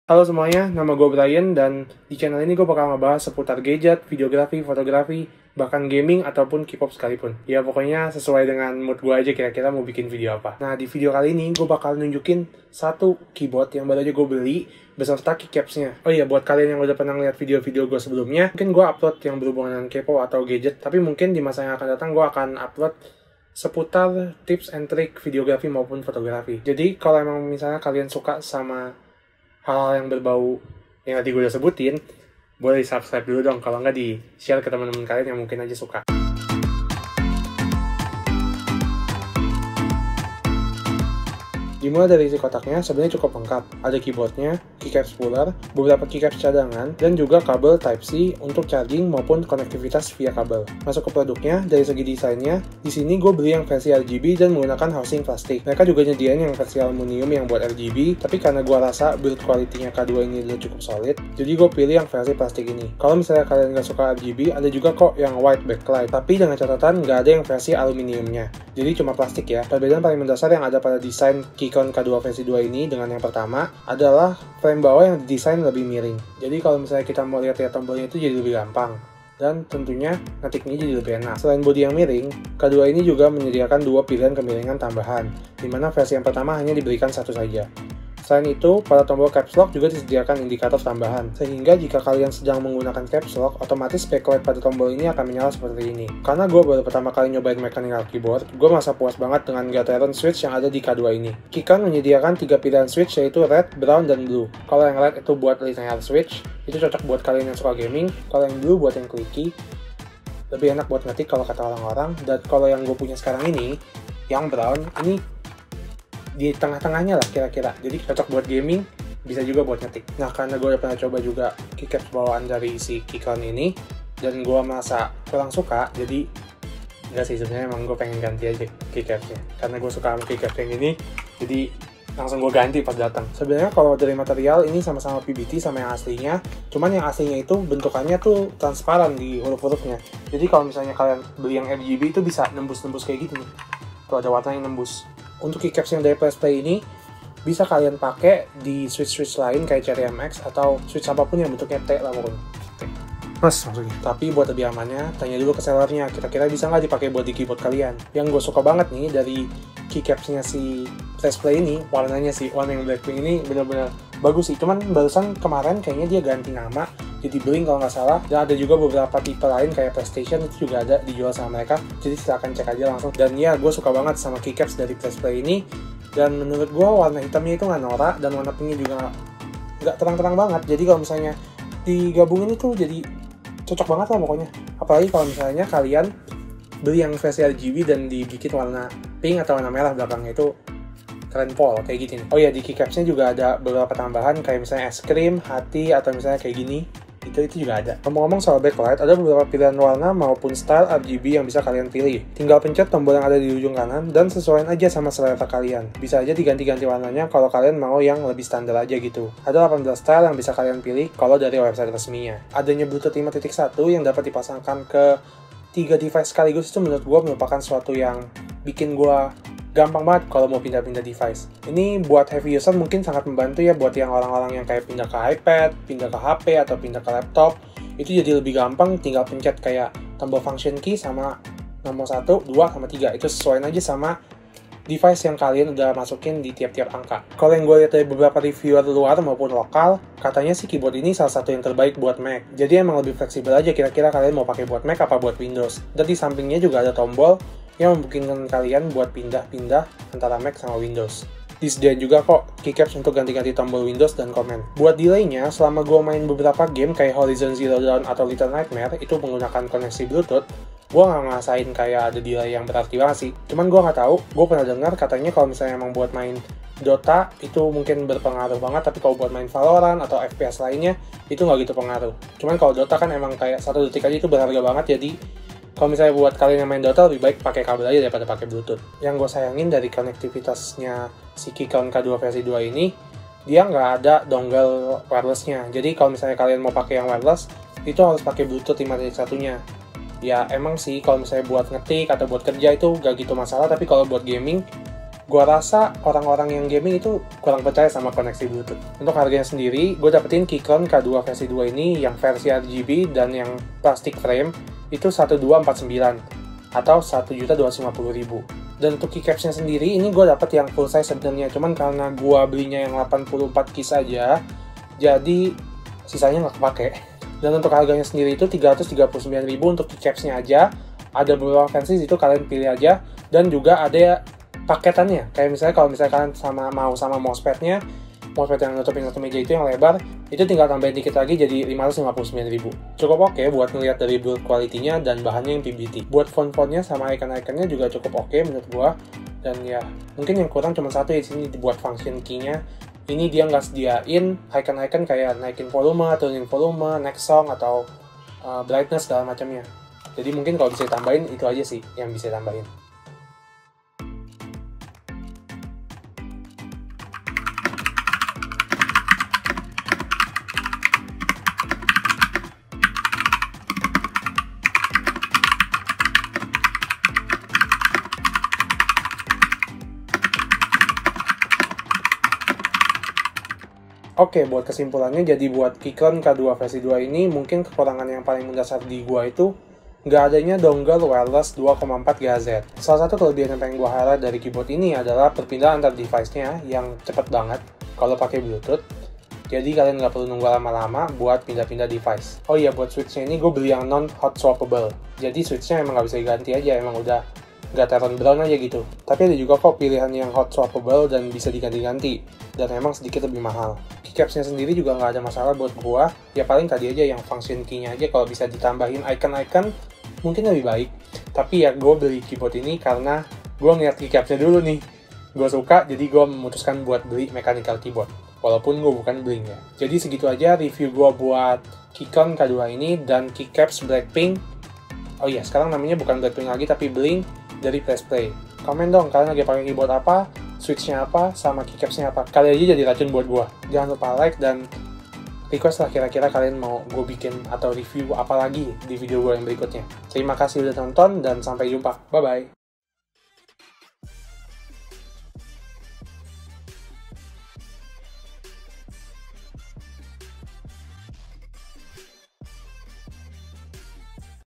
Halo semuanya, nama gue Brian dan di channel ini gue bakal ngebahas seputar gadget, videografi, fotografi, bahkan gaming ataupun K-pop sekalipun. Ya pokoknya sesuai dengan mood gue aja kira-kira mau bikin video apa. Nah di video kali ini gue bakal nunjukin satu keyboard yang baru aja gue beli beserta keycapsnya. Oh iya, buat kalian yang udah pernah lihat video-video gue sebelumnya, mungkin gue upload yang berhubungan dengan K-pop atau gadget, tapi mungkin di masa yang akan datang gue akan upload seputar tips and trick videografi maupun fotografi. Jadi kalau emang misalnya kalian suka sama hal-hal yang berbau yang tadi gue udah sebutin, boleh subscribe dulu dong, kalau nggak di-share ke teman-teman kalian yang mungkin aja suka. Dimulai dari isi kotaknya, sebenarnya cukup lengkap. Ada keyboardnya, keycaps puller, beberapa keycaps cadangan, dan juga kabel Type-C untuk charging maupun konektivitas via kabel. Masuk ke produknya, dari segi desainnya, di sini gue beli yang versi RGB dan menggunakan housing plastik. Mereka juga nyediain yang versi aluminium yang buat RGB, tapi karena gue rasa build quality-nya K2 ini udah cukup solid, jadi gue pilih yang versi plastik ini. Kalau misalnya kalian nggak suka RGB, ada juga kok yang white backlight, tapi dengan catatan nggak ada yang versi aluminiumnya. Jadi cuma plastik ya. Perbedaan paling mendasar yang ada pada desain Keychron K2 versi 2 ini dengan yang pertama adalah frame bawah yang didesain lebih miring. Jadi kalau misalnya kita mau lihat tombolnya itu jadi lebih gampang. Dan tentunya ngetiknya jadi lebih enak. Selain bodi yang miring, K2 ini juga menyediakan dua pilihan kemiringan tambahan, di mana versi yang pertama hanya diberikan satu saja. Selain itu, pada tombol caps lock juga disediakan indikator tambahan, sehingga jika kalian sedang menggunakan caps lock, otomatis backlight pada tombol ini akan menyala seperti ini. Karena gue baru pertama kali nyobain mechanical keyboard, gue merasa puas banget dengan Gateron switch yang ada di K2 ini. Keychron menyediakan 3 pilihan switch, yaitu red, brown, dan blue. Kalau yang red itu buat linear switch, itu cocok buat kalian yang suka gaming. Kalau yang blue buat yang clicky, lebih enak buat ngetik kalau kata orang-orang. Dan kalau yang gue punya sekarang ini, yang brown, ini di tengah-tengahnya lah kira-kira, jadi cocok buat gaming, bisa juga buat ngetik. Nah karena gue udah pernah coba juga keycaps bawaan dari si Keychron ini, dan gue merasa kurang suka, jadi enggak sih, sebenarnya emang gue pengen ganti aja keycapsnya, karena gue suka sama keycaps yang ini, jadi langsung gue ganti pas datang. Sebenarnya kalau dari material ini sama-sama PBT sama yang aslinya, cuman yang aslinya itu bentukannya tuh transparan di huruf-hurufnya, jadi kalau misalnya kalian beli yang RGB itu bisa nembus-nembus kayak gitu nih, tuh ada warna yang nembus. Untuk keycaps yang dari PSP ini bisa kalian pakai di switch-switch lain kayak Cherry MX atau switch apapun yang bentuknya T lah pokoknya. Maksudnya. Tapi buat lebih amannya, tanya dulu ke sellernya, kira-kira bisa nggak dipakai buat di keyboard kalian. Yang gue suka banget nih dari keycapsnya si PSP ini, warnanya sih, warna yang Blackpink ini bener-bener bagus sih. Cuman barusan kemarin kayaknya dia ganti nama jadi Blink kalau nggak salah, dan ada juga beberapa tipe lain kayak PlayStation itu juga ada dijual sama mereka, jadi silahkan cek aja langsung. Dan ya, gue suka banget sama keycaps dari PSP ini, dan menurut gue warna hitamnya itu nggak norak, dan warna pinknya juga nggak terang-terang banget, jadi kalau misalnya digabungin itu jadi cocok banget lah pokoknya. Apalagi kalau misalnya kalian beli yang versi RGB dan dibikin warna pink atau warna merah belakangnya, itu keren pol kayak gitu nih. Oh ya, di keycapsnya juga ada beberapa tambahan kayak misalnya es krim, hati, atau misalnya kayak gini. Itu juga ada. Ngomong-ngomong soal backlight, ada beberapa pilihan warna maupun style RGB yang bisa kalian pilih. Tinggal pencet tombol yang ada di ujung kanan dan sesuaiin aja sama selera kalian. Bisa aja diganti-ganti warnanya kalau kalian mau yang lebih standar aja gitu. Ada 18 style yang bisa kalian pilih kalau dari website resminya. Adanya Bluetooth 5.1 yang dapat dipasangkan ke 3 device sekaligus itu menurut gue merupakan suatu yang bikin gue gampang banget kalau mau pindah-pindah device. Ini buat heavy user mungkin sangat membantu ya, buat yang orang-orang yang kayak pindah ke iPad, pindah ke HP, atau pindah ke laptop. Itu jadi lebih gampang, tinggal pencet kayak tombol function key sama nomor 1, 2, sama 3. Itu sesuaiin aja sama device yang kalian udah masukin di tiap-tiap angka. Kalau yang gue lihat dari beberapa reviewer luar maupun lokal, katanya sih keyboard ini salah satu yang terbaik buat Mac. Jadi emang lebih fleksibel aja kira-kira kalian mau pakai buat Mac apa buat Windows. Dan di sampingnya juga ada tombol yang memungkinkan kalian buat pindah-pindah antara Mac sama Windows. Disediain juga kok keycaps untuk ganti-ganti tombol Windows dan komen. Buat delaynya, selama gue main beberapa game kayak Horizon Zero Dawn atau Little Nightmare, itu menggunakan koneksi Bluetooth, gue nggak ngerasain kayak ada delay yang berarti banget sih. Cuman gue nggak tahu, gue pernah dengar katanya kalau misalnya emang buat main Dota itu mungkin berpengaruh banget, tapi kalau buat main Valorant atau FPS lainnya itu nggak gitu pengaruh. Cuman kalau Dota kan emang kayak 1 detik aja itu berharga banget, jadi kalau misalnya buat kalian yang main Dota lebih baik pakai kabel aja daripada pakai Bluetooth. Yang gue sayangin dari konektivitasnya si Keychron K2 versi 2 ini, dia nggak ada dongle wirelessnya. Jadi kalau misalnya kalian mau pakai yang wireless, itu harus pakai Bluetooth 5.1-nya. Ya emang sih kalau misalnya buat ngetik atau buat kerja itu nggak gitu masalah, tapi kalau buat gaming Gua rasa orang-orang yang gaming itu kurang percaya sama koneksi Bluetooth. Untuk harganya sendiri, gue dapetin Keychron K2 versi 2 ini yang versi RGB dan yang plastik frame itu 1249 atau 1.250.000. Dan untuk keycapsnya sendiri, ini gue dapet yang full size sebenarnya, cuman karena gue belinya yang 84 keys aja, jadi sisanya nggak kepake. Dan untuk harganya sendiri itu 339.000 untuk keycapsnya aja. Ada beberapa versi itu kalian pilih aja, dan juga ada paketannya, kayak misalnya kalau misalnya kalian mau sama mousepad-nya, mousepad yang nutupin satu meja itu yang lebar, itu tinggal tambahin dikit lagi jadi 559.000. Cukup oke buat ngeliat dari build quality-nya dan bahannya yang PBT. Buat font-fontnya sama icon-iconnya juga cukup oke menurut gua. Dan ya, mungkin yang kurang cuma satu ya, di sini buat function key-nya. Ini dia nggak sediain icon-icon kayak naikin volume, turunin volume, next song, atau brightness segala macamnya. Jadi mungkin kalau bisa ditambahin, itu aja sih yang bisa ditambahin. Oke, buat kesimpulannya, jadi buat Keychron K2 versi 2 ini, mungkin kekurangan yang paling mendasar di gua itu nggak adanya dongle wireless 2,4 GHz. Salah satu kelebihan yang pengen gua highlight dari keyboard ini adalah perpindahan antar device-nya yang cepet banget kalau pakai Bluetooth. Jadi kalian nggak perlu nunggu lama-lama buat pindah-pindah device. Oh iya, buat switch-nya ini gue beli yang non-hot swappable. Jadi switch-nya emang nggak bisa diganti aja, emang udah nggak turn brown aja gitu. Tapi ada juga kok pilihan yang hot swappable dan bisa diganti-ganti, dan emang sedikit lebih mahal. Keycapsnya sendiri juga nggak ada masalah buat gua, ya paling tadi aja yang function key-nya aja kalau bisa ditambahin icon-icon mungkin lebih baik. Tapi ya gue beli keyboard ini karena gue ngeliat keycapsnya dulu nih, gue suka, jadi gue memutuskan buat beli mechanical keyboard walaupun gue bukan bling ya. Jadi segitu aja review gue buat Keychron K2 ini dan keycaps Blackpink. Oh iya, sekarang namanya bukan Blackpink lagi tapi Blink dari Press Play. Komen dong, kalian lagi pakai keyboard apa, switch-nya apa, sama keycapsnya apa. Kali aja jadi racun buat gua. Jangan lupa like dan request lah kira-kira kalian mau gue bikin atau review apa lagi di video gue yang berikutnya. Terima kasih udah nonton dan sampai jumpa. Bye-bye.